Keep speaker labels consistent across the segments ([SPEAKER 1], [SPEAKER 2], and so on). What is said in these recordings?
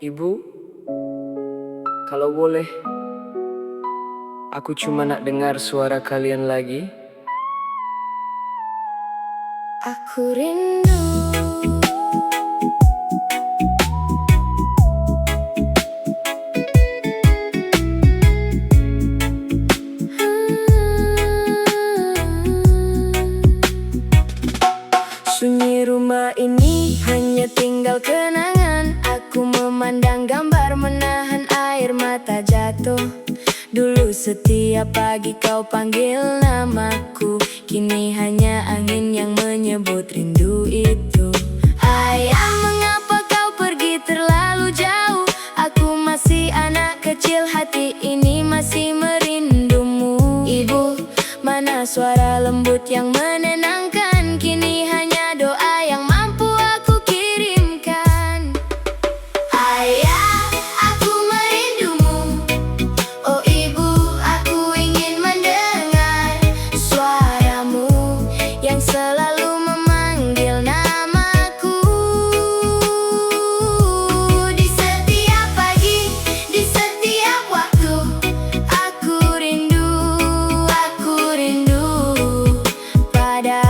[SPEAKER 1] Ibu, kalau boleh, aku cuma nak dengar suara kalian lagi.
[SPEAKER 2] Aku rindu. Sunyi rumah ini hanya tinggal kenangan. Aku memandang gambar, menahan air mata jatuh. Dulu setiap pagi kau panggil namaku, kini hanya angin yang menyebut rindu itu. Ayah, mengapa kau pergi terlalu jauh? Aku masih anak kecil, hati ini masih merindumu. Ibu, mana suara lembut yang menenangkan? Kini hanya doa yang mampu aku kirimkan. Ayah, aku merindumu. Oh ibu, aku ingin mendengar suaramu yang selalu memanggil namaku. Di setiap pagi, di setiap waktu, aku rindu pada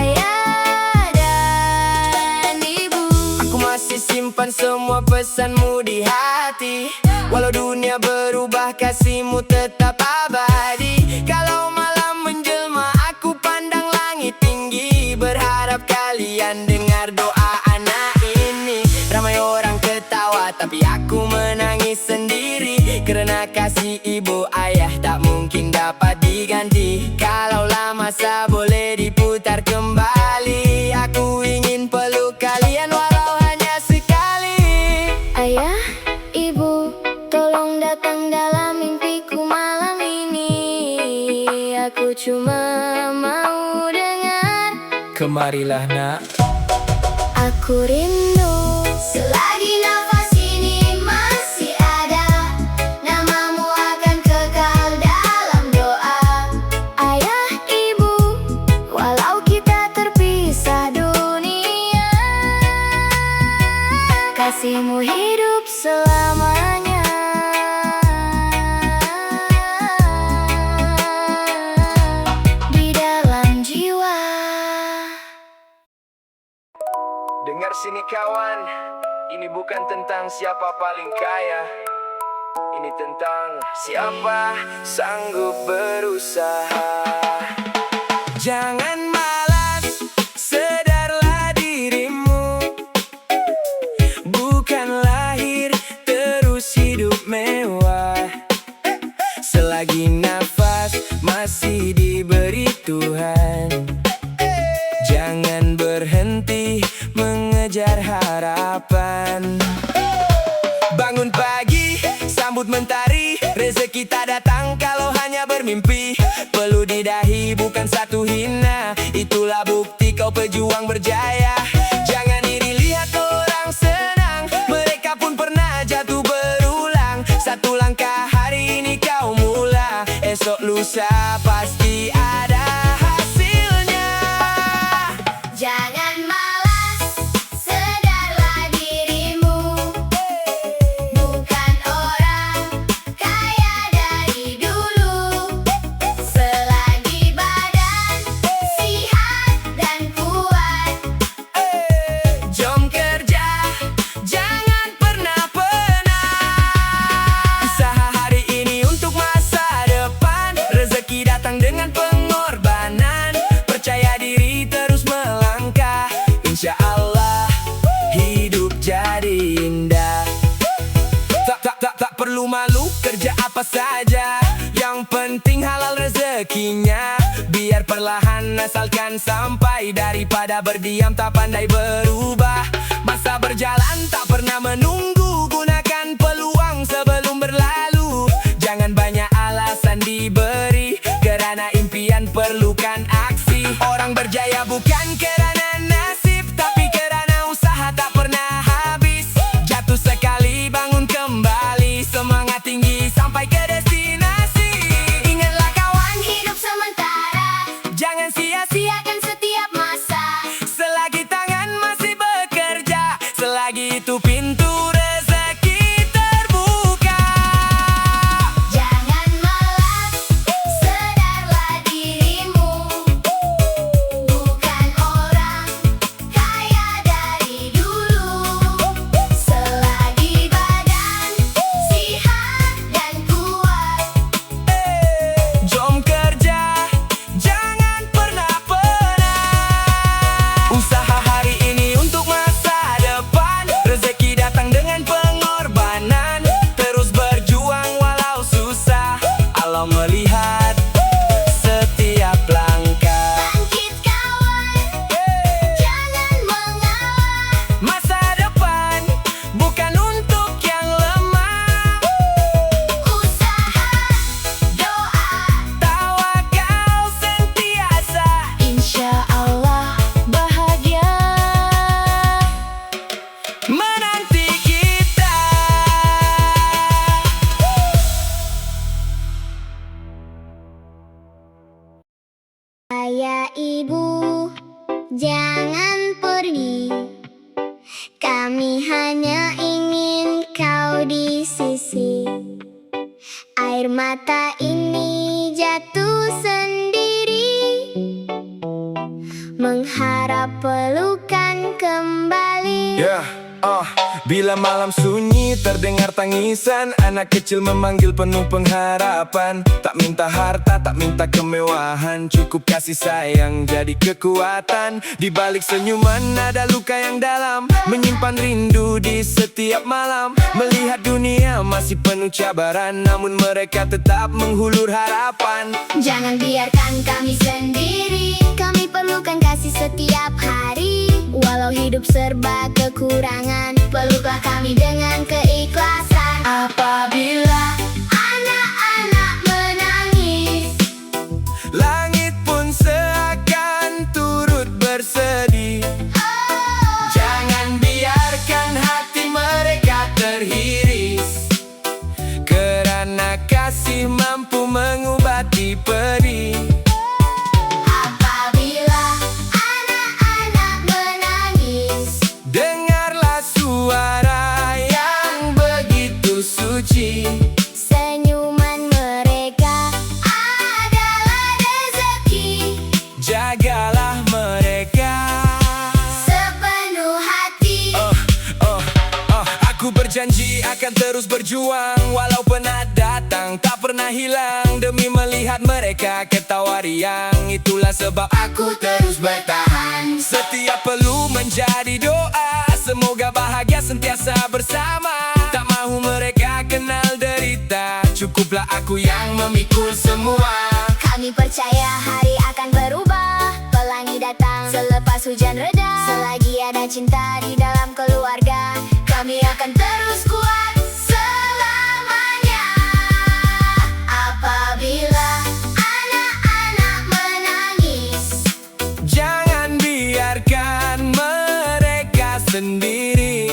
[SPEAKER 2] ayah dan ibu.
[SPEAKER 1] Aku masih simpan semua pesanmu di hati. Walau dunia berubah, kasihmu tetap abadi. Kalau malam menjelma, aku pandang langit tinggi, berharap kalian dengar doa anak ini. Ramai orang ketawa, tapi aku menangis sendiri, karena kasih ibu ayah tak mungkin dapat diganti. Kalaulah masa boleh diputar kembali, aku ingin peluk kalian walau hanya sekali.
[SPEAKER 2] Ayah, ibu, tolong datang dalam mimpiku malam ini. Aku cuma mau dengar.
[SPEAKER 1] Kemarilah nak,
[SPEAKER 2] Aku rindu. Selagi nafas ini masih ada, namamu akan kekal dalam doa. Ayah, ibu, walau kita terpisah dunia, kasihmu hidup selamanya. Di dalam jiwa.
[SPEAKER 1] dengar sini kawan. Ini bukan tentang siapa paling kaya, ini tentang siapa sanggup berusaha. Jangan malas, sedarlah dirimu. Bukan lahir terus hidup mewah. Selagi nafas masih diberi Tuhan, jangan berhenti mengejar harapan. Bangun pagi, sambut mentari, rezeki tak datang kalau hanya bermimpi. Peluh di dahi bukan satu hina, itulah bukti kau pejuang berjaya. Jangan iri lihat orang senang, mereka pun pernah jatuh berulang. Satu langkah hari ini kau mula, esok lusa pasti ada hasilnya.
[SPEAKER 2] Jangan malas, sedarlah dirimu. Bukan orang kaya dari dulu. Selagi badan sehat dan kuat,
[SPEAKER 1] Jom kerja, jangan pernah penat. Usaha hari ini untuk masa depan, rezeki datang dengan pengorbanan. Percaya diri terus melangkah, insya Allah hidup jadi indah. Tak perlu malu, kerja apa saja, yang penting halal rezekinya. Biar perlahan asalkan sampai, daripada berdiam tak pandai berubah. Masa berjalan tak pernah menunggu, gunakan peluang sebelum berlalu. Jangan banyak alasan diberi, kerana impian perlukan aksi. Orang berjaya bukan kerana nasib, tapi kerana usaha tak pernah habis. Jatuh sekali bangun kembali, semangat tinggi sampai ke destinasi.
[SPEAKER 2] ingatlah kawan, hidup sementara.
[SPEAKER 1] Jangan sia-sia
[SPEAKER 2] Siakan setiap masa.
[SPEAKER 1] selagi tangan masih bekerja. pintu rezeki terbuka.
[SPEAKER 2] Jangan malas, sadarlah dirimu bukan orang kaya dari dulu. Selagi badan sehat dan kuat,
[SPEAKER 1] Jom kerja, jangan pernah penat. Usaha hari ini untuk masa depan. Rezeki datang dengan pengorbanan. Terus berjuang walau susah. Allah melihat setiap langkah.
[SPEAKER 2] bangkit kawan, jangan mengalah.
[SPEAKER 1] Masa depan bukan untuk yang lemah.
[SPEAKER 2] Usaha, doa,
[SPEAKER 1] Tawakal sentiasa.
[SPEAKER 2] insya Allah bahagia.
[SPEAKER 1] Menanti kita.
[SPEAKER 2] Ayah ibu, jangan pergi. Kami hanya ingin kau di sisi. Air mata ini jatuh sendiri, mengharap pelukan kembali.
[SPEAKER 1] Bila malam sunyi terdengar tangisan anak kecil memanggil penuh pengharapan. Tak minta harta, tak minta kemewahan, cukup kasih sayang jadi kekuatan. Di balik senyuman ada luka yang dalam, menyimpan rindu di setiap malam. Melihat dunia masih penuh cabaran, namun mereka tetap menghulur harapan.
[SPEAKER 2] Jangan biarkan kami sendiri, kami perlukan kasih setiap hari. Walau hidup serba kekurangan, peluklah kami dengan keikhlasan. Apabila anak-anak menangis,
[SPEAKER 1] Langit pun seakan turut bersedih.
[SPEAKER 2] oh,
[SPEAKER 1] Jangan biarkan hati mereka terhiris, kerana kasih mampu mengobati pedih.
[SPEAKER 2] apabila anak-anak menangis,
[SPEAKER 1] Dengarlah suara yang begitu suci.
[SPEAKER 2] senyuman mereka adalah rezeki.
[SPEAKER 1] Jagalah mereka.
[SPEAKER 2] Sepenuh hati,
[SPEAKER 1] Aku berjanji akan terus berjuang, walau penat datang tak pernah hilang. Demi melihat mereka ketawa riang, itulah sebab aku terus bertahan. Setiap perlu menjadi doa, semoga bahagia sentiasa bersama. Tak mahu mereka kenal derita, cukuplah aku yang memikul semua.
[SPEAKER 2] kami percaya hari akan berubah. Pelangi datang selepas hujan reda. Selagi ada cinta di dalam keluarga, kami akan terus kuat selamanya. Apabila anak-anak menangis,
[SPEAKER 1] Jangan biarkan mereka sendiri,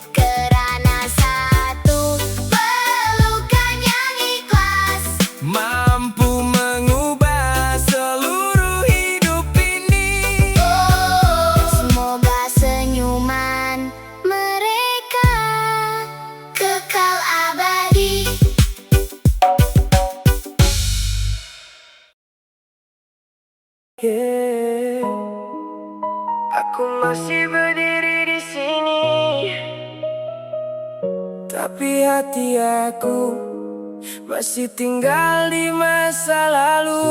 [SPEAKER 2] kerana satu pelukan yang ikhlas
[SPEAKER 1] mampu mengubah seluruh hidup ini.
[SPEAKER 2] semoga senyuman mereka kekal abadi.
[SPEAKER 1] Aku masih berdiri di sini, tapi hati aku masih tinggal di masa lalu.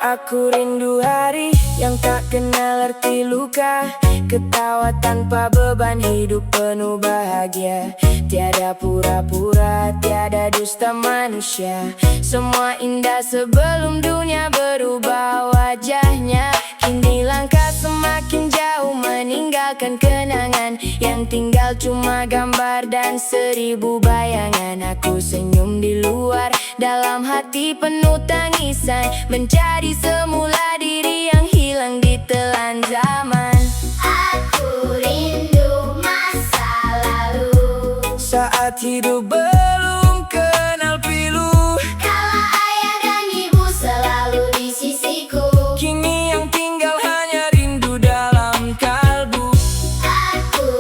[SPEAKER 1] Aku rindu hari yang tak kenal arti luka, ketawa tanpa beban, hidup penuh bahagia. Tiada pura-pura, tiada dusta manusia. Semua indah sebelum dunia berubah wajahnya. Kini langkah semakin jauh meninggalkan kenangan. Yang tinggal cuma gambar dan 1000 bayangan. Aku senyum di luar, dalam hati penuh tangisan. Mencari semula diri yang hilang ditelan zaman.
[SPEAKER 2] Aku rindu masa lalu,
[SPEAKER 1] Saat hidup belum kenal pilu,
[SPEAKER 2] kala ayah dan ibu selalu di sisiku.
[SPEAKER 1] kini yang tinggal hanya rindu dalam kalbu.
[SPEAKER 2] Aku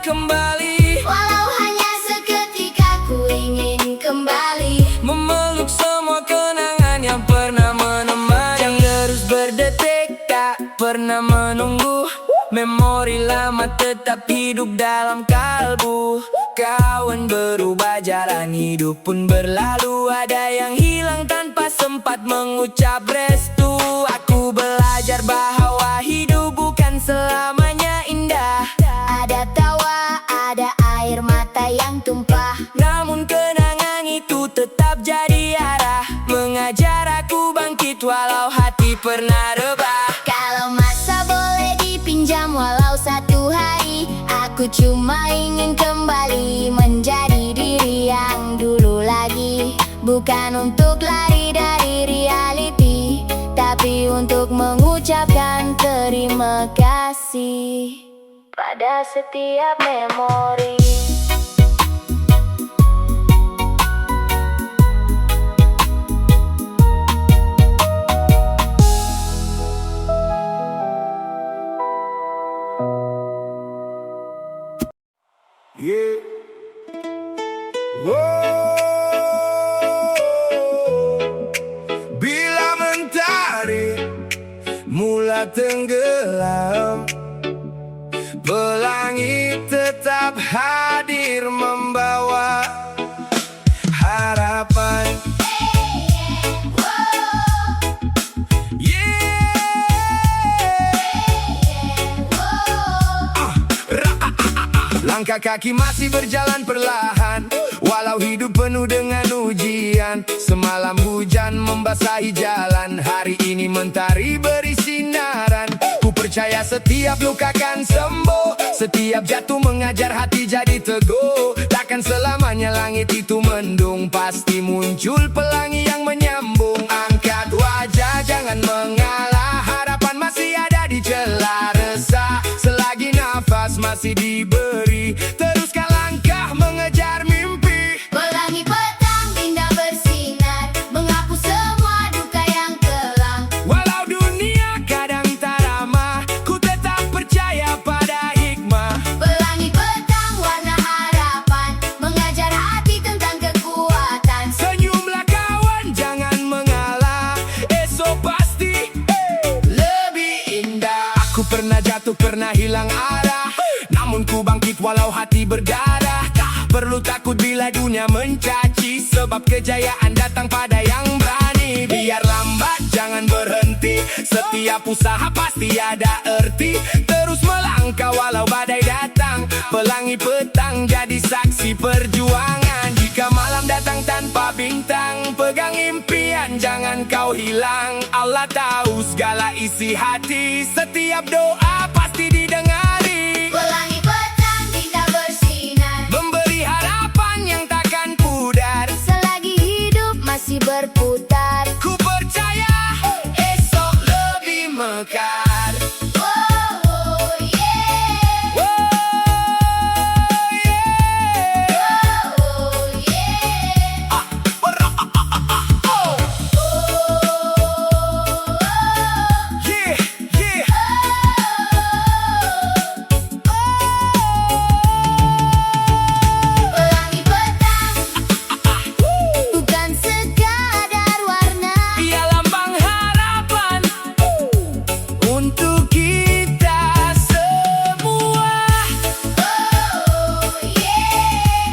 [SPEAKER 1] kembali.
[SPEAKER 2] Walau hanya seketika ku ingin kembali
[SPEAKER 1] Memeluk semua kenangan yang pernah menemani, yang terus berdetik tak pernah menunggu. Memori lama tetap hidup dalam kalbu. Kawan berubah, jalan hidup pun berlalu. Ada yang hilang tanpa sempat mengucap restu. Aku belajar bahwa hidup bukan selamanya indah.
[SPEAKER 2] Ada tawa, ada air mata yang tumpah,
[SPEAKER 1] Namun kenangan itu tetap jadi arah, mengajar aku bangkit walau hati pernah rebah.
[SPEAKER 2] kalau masa boleh dipinjam walau satu hari, aku cuma ingin kembali menjadi diri yang dulu lagi. Bukan untuk lari dari reality, tapi untuk mengucapkan terima kasih pada setiap memori.
[SPEAKER 1] Yeah. Wow. Bila mentari mula tenggelam, pelangi tetap hadir membawa harapan. Langkah kaki masih berjalan perlahan, walau hidup penuh dengan ujian. Semalam hujan membasahi jalan, hari ini mentari beri sinaran. Ku percaya setiap luka kan sembuh, setiap jatuh mengajar hati jadi teguh. Takkan selamanya langit itu mendung, pasti muncul pelangi yang menyambung. Angkat wajah, jangan mengalah, harapan masih ada di celah resah. Selagi nafas masih diberi, teruskan langkah mengejar mimpi.
[SPEAKER 2] Pelangi petang indah bersinar, menghapus semua duka yang kelam.
[SPEAKER 1] Walau dunia kadang tak ramah, ku tetap percaya pada hikmah.
[SPEAKER 2] Pelangi petang warna harapan, mengajar hati tentang kekuatan.
[SPEAKER 1] Senyumlah kawan, jangan mengalah, esok pasti lebih indah. Aku pernah jatuh, pernah hilang arah, namun ku bangkit walau hati berdarah. Tak perlu takut bila dunia mencaci, sebab kejayaan datang pada yang berani. Biar lambat jangan berhenti, setiap usaha pasti ada erti. Terus melangkah walau badai datang, pelangi petang jadi saksi perjuangan. Jika malam datang tanpa bintang, pegang impian jangan kau hilang. Allah tahu segala isi hati, setiap doa pasti didengari.
[SPEAKER 2] Pelangi petang indah bersinar,
[SPEAKER 1] Memberi harapan yang takkan pudar.
[SPEAKER 2] selagi hidup masih berputar.
[SPEAKER 1] Ku percaya esok lebih mekar.
[SPEAKER 2] Oh yeah,
[SPEAKER 1] Oh, yeah.
[SPEAKER 2] oh yeah.
[SPEAKER 1] Yeah, yeah.
[SPEAKER 2] Pelangi petang bukan sekadar warna,
[SPEAKER 1] Ia lambang harapan untuk kita semua.
[SPEAKER 2] oh yeah,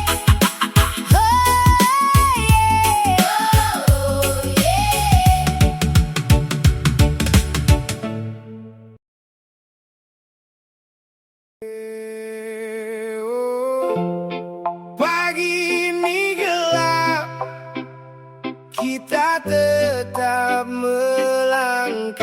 [SPEAKER 2] oh yeah.
[SPEAKER 1] Pagi ini gelap, kita tetap melangkah.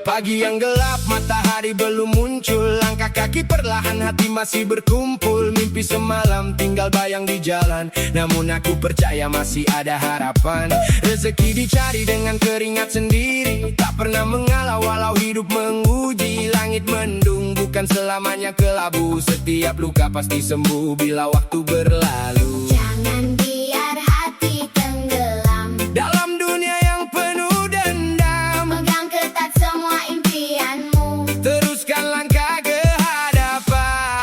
[SPEAKER 1] Pagi yang gelap, matahari belum muncul. Langkah kaki perlahan, hati masih berkumpul. Mimpi semalam tinggal bayang di jalan, namun aku percaya masih ada harapan. Rezeki dicari dengan keringat sendiri, tak pernah mengalah walau hidup menguji. Langit mendung bukan selamanya kelabu, setiap luka pasti sembuh bila waktu berlalu.
[SPEAKER 2] Jangan biar hati tenggelam
[SPEAKER 1] Dalam dunia yang penuh dendam,
[SPEAKER 2] Pegang ketat semua impianmu.
[SPEAKER 1] teruskan langkah ke hadapan.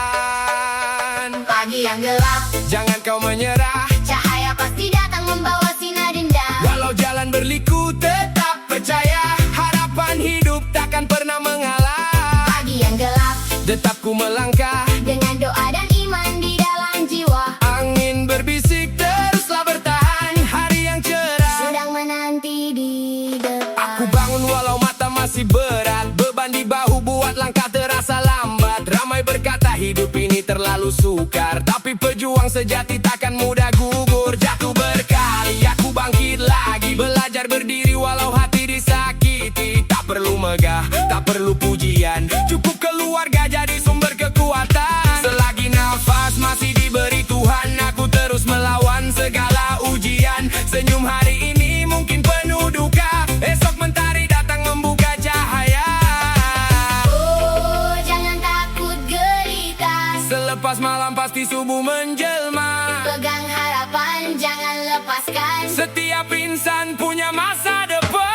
[SPEAKER 1] kau menyerah,
[SPEAKER 2] cahaya pasti datang membawa sinar indah.
[SPEAKER 1] walau jalan berliku tetap percaya, harapan hidup takkan pernah mengalah.
[SPEAKER 2] Pagi yang gelap,
[SPEAKER 1] Tetap ku melangkah,
[SPEAKER 2] dengan doa dan iman di dalam jiwa.
[SPEAKER 1] angin berbisik teruslah bertahan, hari yang cerah
[SPEAKER 2] Sedang menanti di depan.
[SPEAKER 1] aku bangun walau mata masih berat, beban di bahu buat langkah terasa lambat. Ramai berkata hidup ini terlalu sukar, tapi pejuang sejati takkan mudah gugur. Jatuh berkali, aku bangkit lagi, belajar berdiri walau hati disakiti. Tak perlu megah, tak perlu pujian, cukup keluarga jadi sumber kekuatan. Selagi nafas masih diberi Tuhan, aku terus melawan segala ujian. Senyum hari ini mungkin penuh duka, esok mentari datang membuka cahaya.
[SPEAKER 2] Oh, jangan takut gelita,
[SPEAKER 1] Selepas malam pasti subuh menjelma.
[SPEAKER 2] pegang harapan, jangan lepaskan.
[SPEAKER 1] Setiap insan punya masa depan.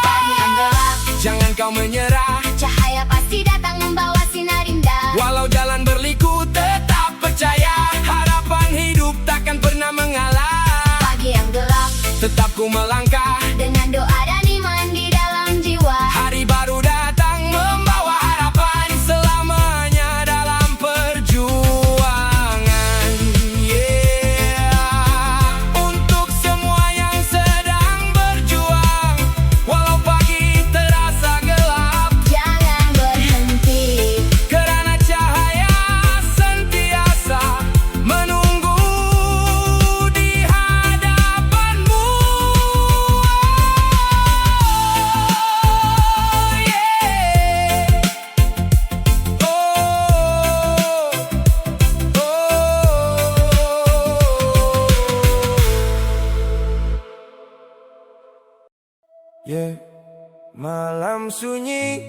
[SPEAKER 2] Pagi yang gelap,
[SPEAKER 1] Jangan kau menyerah,
[SPEAKER 2] cahaya pasti datang membawa sinar indah.
[SPEAKER 1] walau jalan berliku tetap percaya, harapan hidup takkan pernah mengalah.
[SPEAKER 2] Pagi yang gelap,
[SPEAKER 1] Tetap ku melangkah,
[SPEAKER 2] dengan doa dan iman di dalam jiwa.
[SPEAKER 1] hari baru datang membawa harapan, selamanya dalam perjuangan. Yeah. Untuk semua yang sedang berjuang, walau pagi terasa gelap,
[SPEAKER 2] Jangan berhenti,
[SPEAKER 1] karena cahaya sentiasa menunggu di hadapanmu. Yeah. Malam sunyi,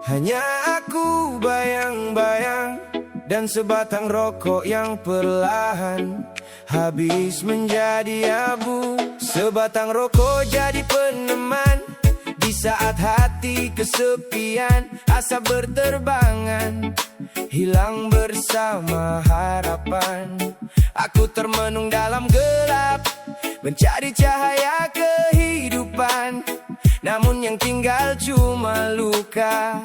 [SPEAKER 1] hanya aku bayang-bayang, dan sebatang rokok yang perlahan habis menjadi abu. Sebatang rokok jadi peneman di saat hati kesepian, asa berterbangan hilang bersama harapan. Aku termenung dalam gelap, mencari cahaya kehidupan, namun yang tinggal cuma luka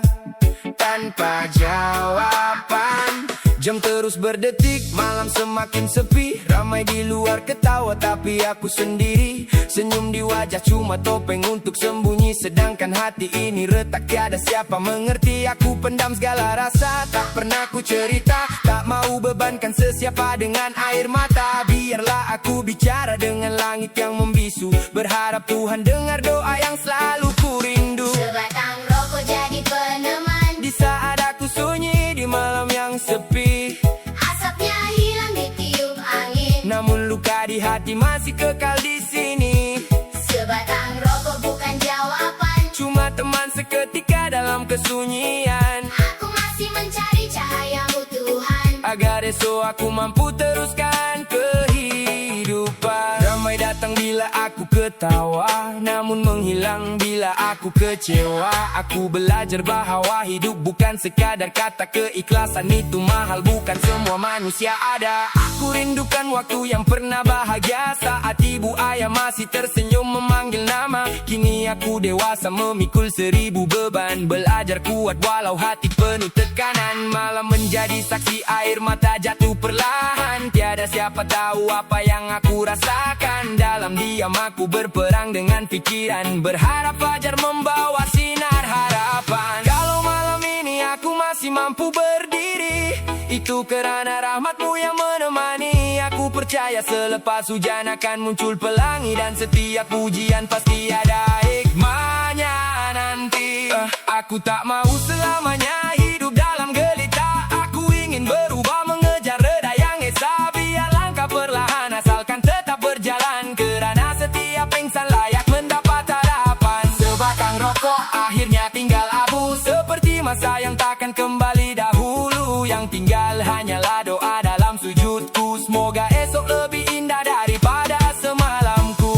[SPEAKER 1] tanpa jawaban. Jam terus berdetik, malam semakin sepi, ramai di luar ketawa tapi aku sendiri. Senyum di wajah cuma topeng untuk sembunyi, sedangkan hati ini retak tiada siapa mengerti. Aku pendam segala rasa, tak pernah ku cerita, tak mau bebankan sesiapa dengan air mata. Biarlah aku bicara dengan langit yang membisu, berharap Tuhan dengar doa yang selalu ku rindu.
[SPEAKER 2] sebatang rokok jadi peneman,
[SPEAKER 1] Di saat aku sunyi di malam yang sepi,
[SPEAKER 2] asapnya hilang ditiup angin.
[SPEAKER 1] namun luka di hati masih kekal di sini.
[SPEAKER 2] Sebatang rokok bukan jawaban,
[SPEAKER 1] Cuma teman seketika dalam kesunyian,
[SPEAKER 2] aku masih mencari cahayamu Tuhan.
[SPEAKER 1] agar esok aku mampu teruskan kehidupan. Ramai datang bila aku ketawa, namun menghilang bila aku kecewa. Aku belajar bahwa hidup bukan sekadar kata, keikhlasan itu mahal, bukan semua manusia ada. Aku rindukan waktu yang pernah bahagia, saat ibu ayah masih tersenyum memanggil nama. Kini aku dewasa memikul 1000 beban, belajar kuat walau hati penuh tekanan. Malam menjadi saksi, air mata jatuh perlahan, tiada siapa tahu apa yang aku rasakan. Dalam diam aku berperang dengan pikiran, berharap fajar membawa sinar harapan. Kalau malam ini aku masih mampu berdiri, itu karena rahmatmu yang menemani. Aku percaya selepas hujan akan muncul pelangi, dan setiap ujian pasti ada hikmahnya nanti. Aku tak mau selamanya hidup dalam gelita, aku ingin berubah mengejar reda yang esa. Biar langkah perlahan asalkan tetap berjalan, kerana setiap insan layak mendapat harapan. Sebatang rokok akhirnya tinggal abu, seperti masa yang takkan kembali dahulu. Yang tinggal hanyalah doa dalam sujudku, semoga esok lebih indah daripada semalamku.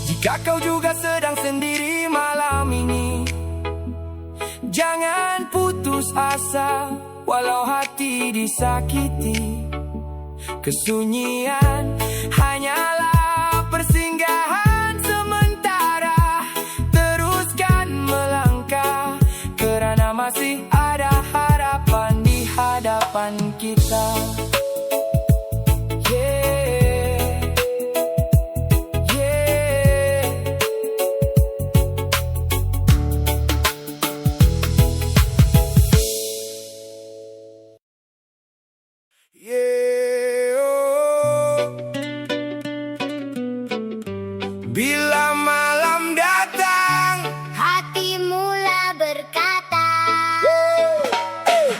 [SPEAKER 1] Jika kau juga sedang sendiri malam ini, jangan putus asa walau hati disakiti. Kesunyian hanyalah persinggahan sementara. Teruskan melangkah, kerana masih ada harapan di hadapan kita. Bila malam datang,
[SPEAKER 2] Hati mula berkata,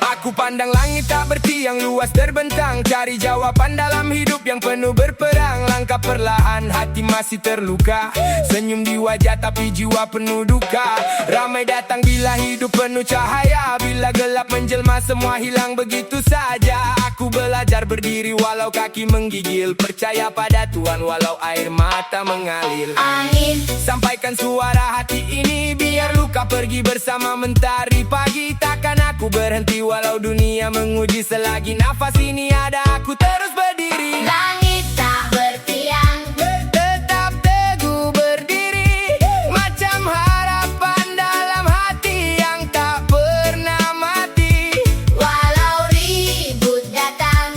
[SPEAKER 1] aku pandang langit tak bertiang luas terbentang, cari jawaban dalam hidup yang penuh berperang. Langkah perlahan, hati masih terluka, senyum di wajah tapi jiwa penuh duka. Ramai datang bila hidup penuh cahaya, bila gelap menjelma semua hilang begitu saja. Aku belajar berdiri walau kaki menggigil, percaya pada Tuhan walau air mata mengalir.
[SPEAKER 2] angin
[SPEAKER 1] Sampaikan suara hati ini, biar luka pergi bersama mentari pagi. Takkan aku berhenti walau dunia menguji, selagi nafas ini ada aku terus berdiri.
[SPEAKER 2] langit tak bertiang,
[SPEAKER 1] Tetap teguh berdiri, macam harapan dalam hati yang tak pernah mati.
[SPEAKER 2] walau ribut datang,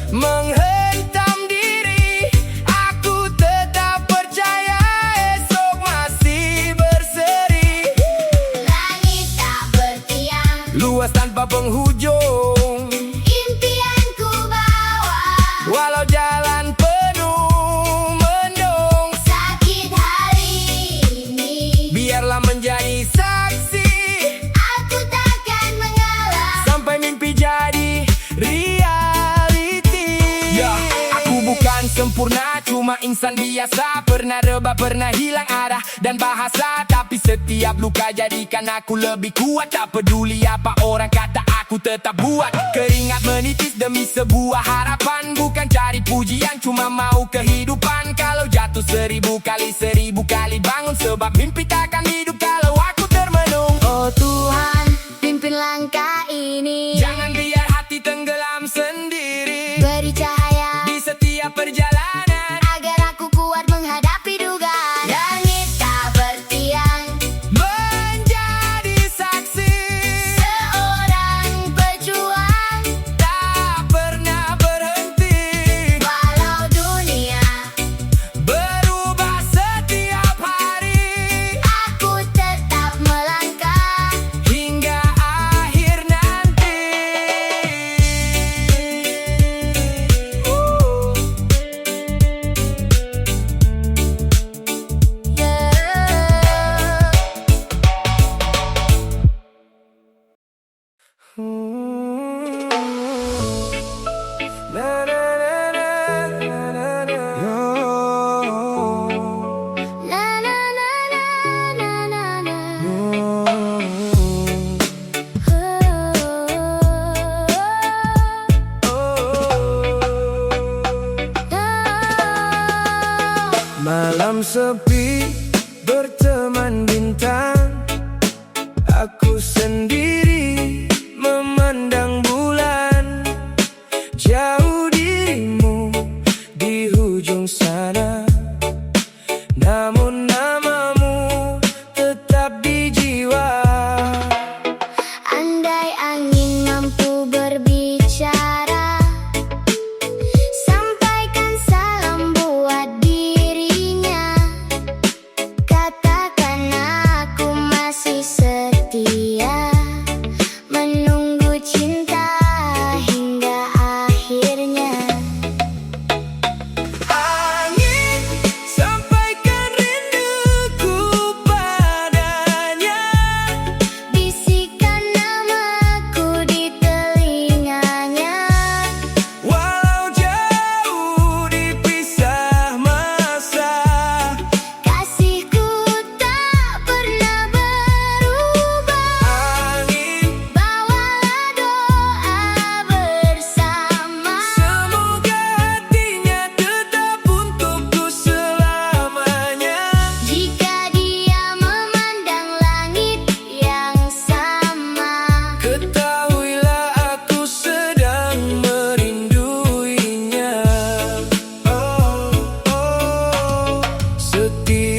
[SPEAKER 1] Menghentam diri, aku tetap percaya esok masih berseri.
[SPEAKER 2] langit tak bertiang,
[SPEAKER 1] Luas tanpa penghujung,
[SPEAKER 2] impianku bawa,
[SPEAKER 1] walau jalan penuh mendung.
[SPEAKER 2] sakit hari ini,
[SPEAKER 1] Biarlah menjadi saksi
[SPEAKER 2] aku takkan mengalah.
[SPEAKER 1] sampai mimpi jadi reality. Ya, aku bukan sempurna, cuma insan biasa. Pernah rebah, pernah hilang arah dan bahasa, tapi setiap luka jadikan aku lebih kuat. Tak peduli apa orang kata, aku tetap buat. Keringat menitis demi sebuah harapan, bukan cari pujian, cuma mau kehidupan. Kalau jatuh 1000 kali bangun, sebab mimpi takkan hidup kalau aku termenung.
[SPEAKER 2] Oh Tuhan, pimpin langkah ini,
[SPEAKER 1] Jangan biar hati tenggelam sendiri
[SPEAKER 2] beri cahaya
[SPEAKER 1] di setiap perjalanan.
[SPEAKER 2] agar aku kuat menghadapi dugaan. Langit tak bertiang,
[SPEAKER 1] Menjadi saksi,
[SPEAKER 2] seorang pejuang,
[SPEAKER 1] tak pernah berhenti.
[SPEAKER 2] walau dunia
[SPEAKER 1] Berubah setiap hari,
[SPEAKER 2] aku tetap melangkah.
[SPEAKER 1] hingga akhir nanti. Na, na, na, na, na, na, na.
[SPEAKER 2] Na na na na na na na.
[SPEAKER 1] Malam sepi berteman bintang, aku sendiri memandang bulan. Jauh dirimu di hujung sana, namun namamu tetap di jiwa.
[SPEAKER 2] Andai angin mampu berbicara, sampaikan salam buat dirinya. Katakan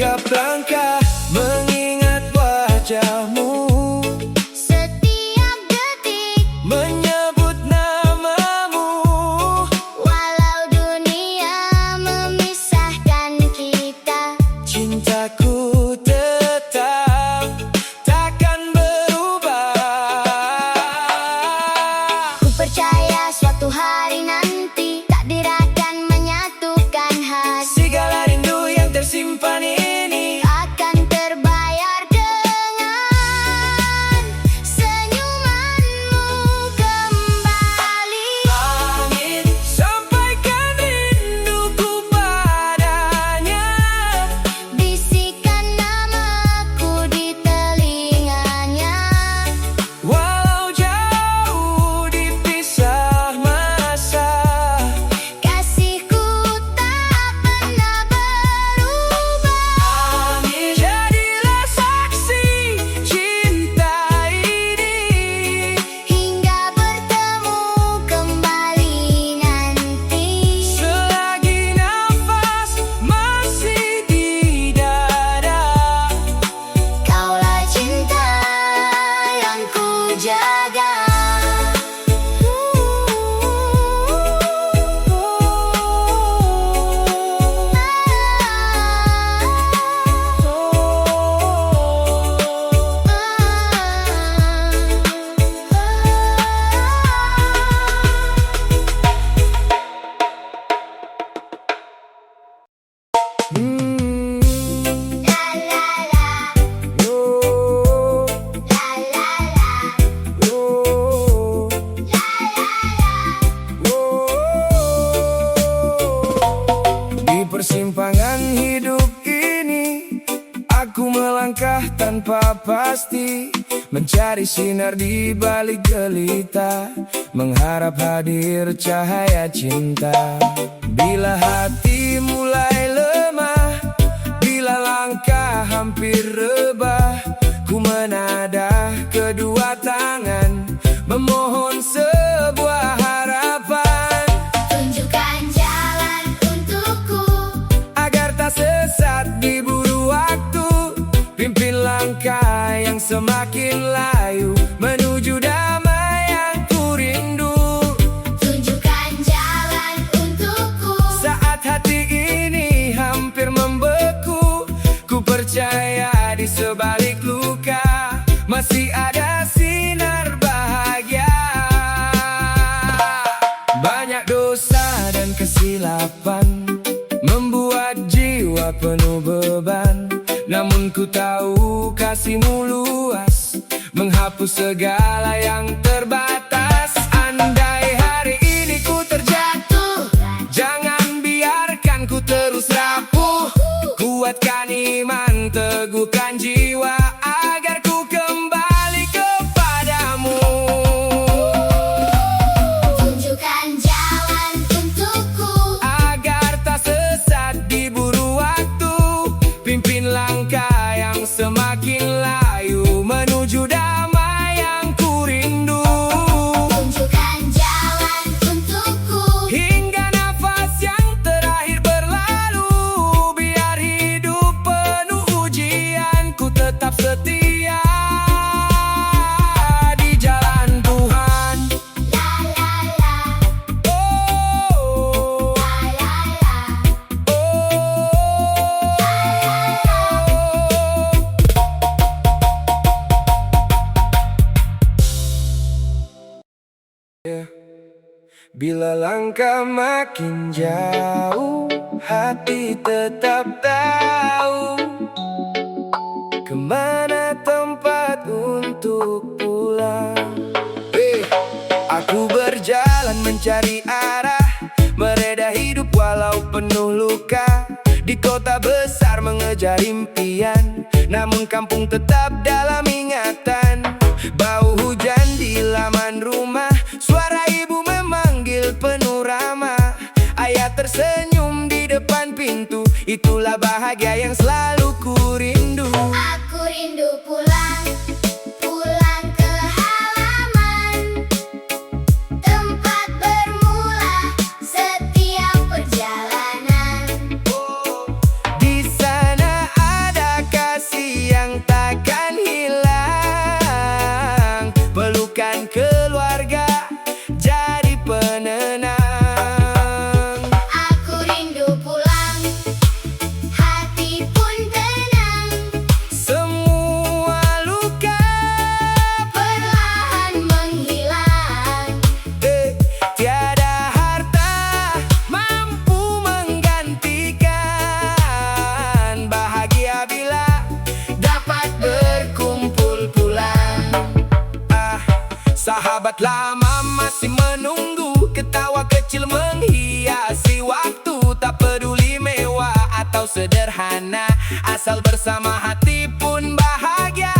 [SPEAKER 1] Setiap langkah mengingat wajahmu,
[SPEAKER 2] Setiap detik
[SPEAKER 1] menyebut namamu.
[SPEAKER 2] walau dunia memisahkan kita,
[SPEAKER 1] Cintaku tetap takkan berubah.
[SPEAKER 2] ku percaya suatu hari nanti takdir akan menyatukan hati.
[SPEAKER 1] Segala rindu yang tersimpan ini
[SPEAKER 2] Akan terbayar dengan senyumanmu kembali.
[SPEAKER 1] Amin. Sampaikan rinduku padanya,
[SPEAKER 2] Bisikan namaku di telinganya.
[SPEAKER 1] walau jauh dipisah masa.
[SPEAKER 2] Kasihku tak pernah berubah.
[SPEAKER 1] Amin. Jadilah saksi cinta ini,
[SPEAKER 2] Hingga bertemu kembali nanti.
[SPEAKER 1] selagi nafas masih di dada.
[SPEAKER 2] Kaulah cinta yang ku jaga. La la la, la la la,
[SPEAKER 1] Di persimpangan hidup ini, aku melangkah tanpa pasti, mencari sinar di balik gelita, mengharap hadir cahaya cinta. Bila hati mulai lemah, bila langkah hampir rebah, ku menadah kedua tangan, memohon sebuah harapan,
[SPEAKER 2] tunjukkan jalan untukku.
[SPEAKER 1] agar tak sesat diburu waktu. Pimpin langkah yang semakin layu, menuju damai yang ku rindu.
[SPEAKER 2] Tunjukkan jalan untukku.
[SPEAKER 1] Saat hati ini hampir membeku, ku percaya di sebalik luka masih ada sinar bahagia. Banyak dosa dan kesilapan membuat jiwa penuh beban, namun ku tahu kasihmu luas, menghapus segala yang terbatas. Andai hari ini ku terjatuh, jangan biarkan ku terus rapuh. Kuatkan iman, teguhkan jiwa, agar ku kembali kepadamu.
[SPEAKER 2] Tunjukkan jalan untukku.
[SPEAKER 1] Agar tak sesat diburu waktu, pimpin langkah yang semakin layu, menuju damai yang ku rindu.
[SPEAKER 2] Tunjukkan jalan untukku.
[SPEAKER 1] Hingga nafas yang terakhir berlalu, biar hidup penuh ujian, ku tetap setia di jalan Tuhan.
[SPEAKER 2] La la la,
[SPEAKER 1] Oh,
[SPEAKER 2] la la la,
[SPEAKER 1] bila langkah makin jauh, hati tetap tahu kemana tempat untuk pulang. Aku berjalan mencari arah, mereda hidup walau penuh luka. Di kota besar mengejar impian, namun kampung tetap dalam ingatan. Bau hujan di laman rumah, suara ibu memanggil penuh ramah. Ayah tersenyum di depan pintu, itulah bahagia yang selalu ku rindu.
[SPEAKER 2] aku rindu pulang, pulang ke halaman, tempat bermula setiap perjalanan.
[SPEAKER 1] Di sana lama masih menunggu, ketawa kecil menghiasi waktu. Tak peduli mewah atau sederhana, asal bersama hati pun bahagia.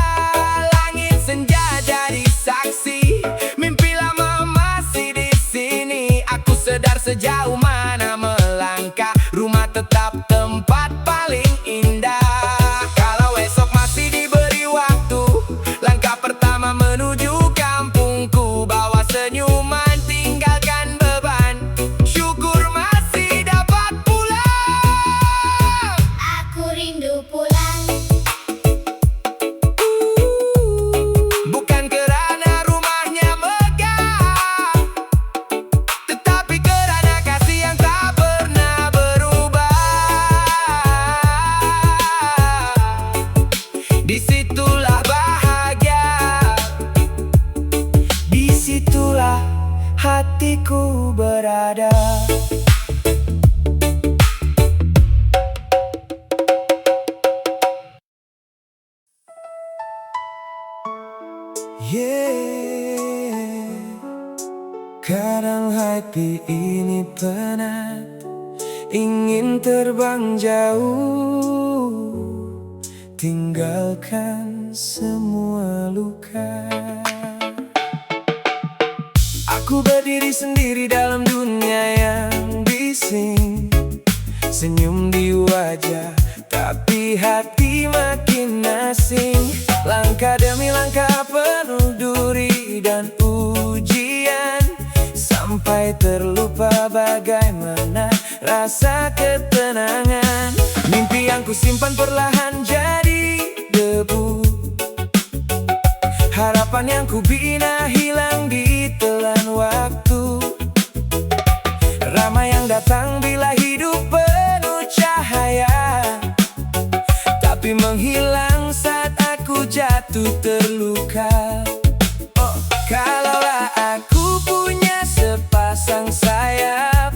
[SPEAKER 1] Langit senja jadi saksi, mimpi lama masih di sini. Aku sedar sejauh mana melangkah, rumah tetap tempat paling indah. Kalau esok masih diberi waktu, langkah pertama menuju kampungku. Bawa senyuman, tinggalkan beban, syukur masih dapat pulang.
[SPEAKER 2] Aku rindu pulang.
[SPEAKER 1] Bukan kerana rumahnya megah, tetapi kerana kasih yang tak pernah berubah. Disitulah bahagia, disitulah hatiku berada. Kadang hati ini penat, ingin terbang jauh, tinggalkan semua luka. Aku berdiri sendiri dalam dunia yang bising, senyum di wajah, tapi hati makin asing. Langkah demi langkah penuh duri dan ujian, sampai terlupa bagaimana rasa ketenangan. Mimpi yang kusimpan perlahan jadi debu, harapan yang kubina hilang di telan waktu. Ramai yang datang bila hidup penuh cahaya, tapi menghilang saat aku jatuh terluka. Kalaulah aku punya sepasang sayap,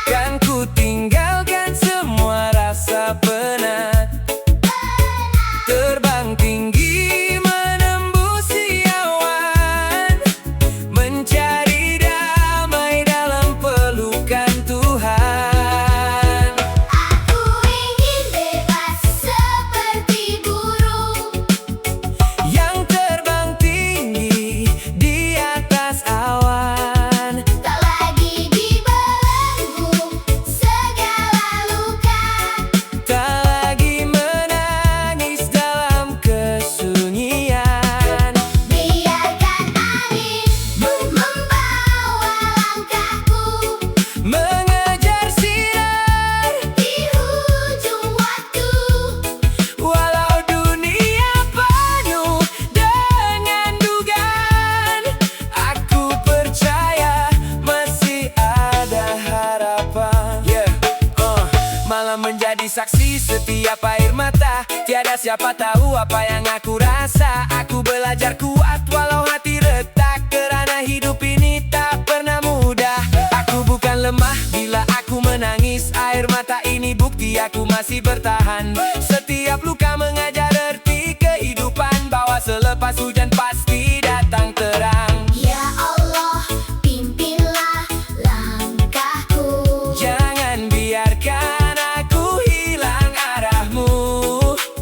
[SPEAKER 1] kan ku tinggalkan semua rasa penat. Terbang tinggi menembusi awan, mencari damai dalam pelukan Tuhan.
[SPEAKER 2] Aku ingin bebas seperti burung
[SPEAKER 1] Yang terbang tinggi di atas awan,
[SPEAKER 2] tak lagi dibelenggu segala luka.
[SPEAKER 1] tak lagi menangis dalam kesunyian.
[SPEAKER 2] Biarkan angin membawa langkahku
[SPEAKER 1] Mengejar sinar
[SPEAKER 2] di ujung waktu.
[SPEAKER 1] walau dunia penuh dengan dugaan, aku percaya masih ada harapan. Malam menjadi saksi setiap air mata, tiada siapa tahu apa yang aku rasa. Aku belajar kuat walau hati retak, kerana hidup ini tak pernah mudah. Aku bukan lemah bila aku menangis, air mata ini bukti aku masih bertahan. Setiap luka mengajar erti kehidupan, bahwa selepas hujan pasti datang terang.
[SPEAKER 2] Ya Allah, pimpinlah langkahku.
[SPEAKER 1] Jangan biarkan aku hilang arahmu.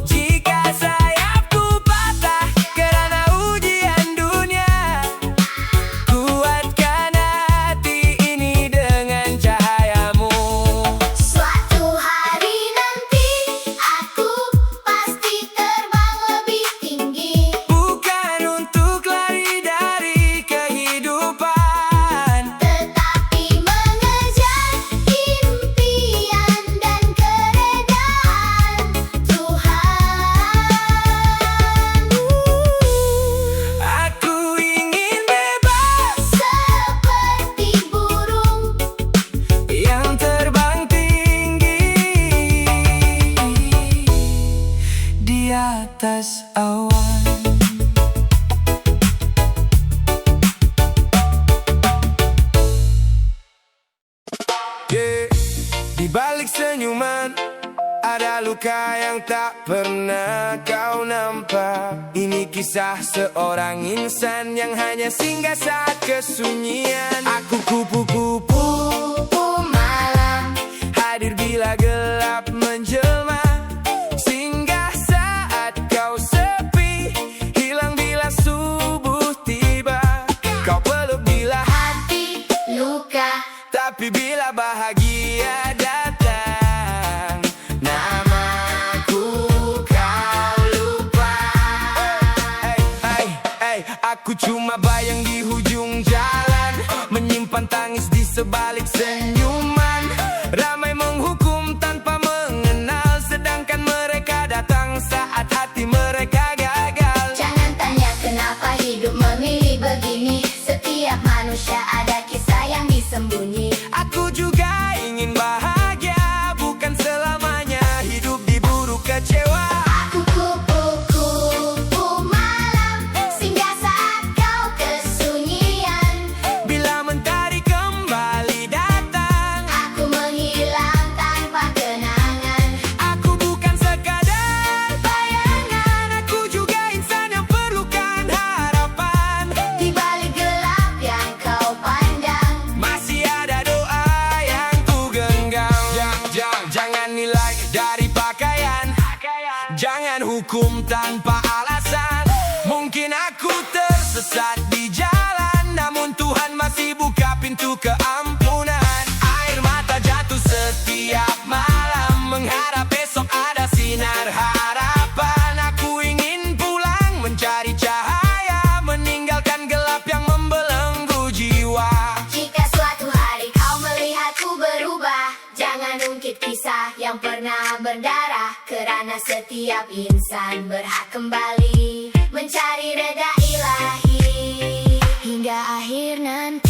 [SPEAKER 1] Jika sayapku patah kerana ujian dunia, kuatkan hati ini dengan cahayamu.
[SPEAKER 2] Suatu hari nanti aku pasti terbang lebih tinggi.
[SPEAKER 1] Bukan untuk lari dari kehidupan,
[SPEAKER 2] Tetapi mengejar impian dan keredaan Tuhan.
[SPEAKER 1] aku ingin bebas
[SPEAKER 2] Seperti burung
[SPEAKER 1] yang terbang tinggi di atas awan. Di balik senyuman ada luka luka yang tak pernah kau nampak. Ini kisah seorang insan yang hanya singgah saat kesunyian. Aku kupu-kupu
[SPEAKER 2] malam,
[SPEAKER 1] hadir bila gelap menjelma, singgah saat kau sepi, hilang bila subuh tiba. Kau peluk bila
[SPEAKER 2] hati luka,
[SPEAKER 1] tapi bila bahagia datang, namaku kau lupa. Aku cuma bayang di hujung jalan, menyimpan tangis di sebalik senyuman. Ramai menghukum tanpa mengenal, sedangkan mereka datang saat hati mereka gagal.
[SPEAKER 2] jangan tanya kenapa hidup memilih begini. Setiap manusia ada kisah yang disembunyi.
[SPEAKER 1] Aku juga ingin bahagia, bukan selamanya hidup diburuk kecewa.
[SPEAKER 2] Aku kupu-kupu malam, singgah saat kau kesunyian.
[SPEAKER 1] Bila mentari kembali datang,
[SPEAKER 2] Aku menghilang tanpa kenangan.
[SPEAKER 1] aku bukan sekadar bayangan, aku juga insan yang perlukan harapan.
[SPEAKER 2] Di balik gelap yang kau pandang,
[SPEAKER 1] Masih ada doa yang ku genggam. Jangan nilai dari pakaian, jangan hukum tanpa alasan. Mungkin aku tersesat di jalan, namun Tuhan masih buka pintu keampunan. Air mata jatuh setiap malam, mengharap besok ada sinar harapan. Aku ingin pulang mencari cahaya, meninggalkan gelap yang membelenggu jiwa.
[SPEAKER 2] jika suatu hari kau melihatku berubah, jangan ungkit kisah yang pernah berdarah. Kerana setiap insan berhak kembali mencari reda ilahi hingga akhir nanti.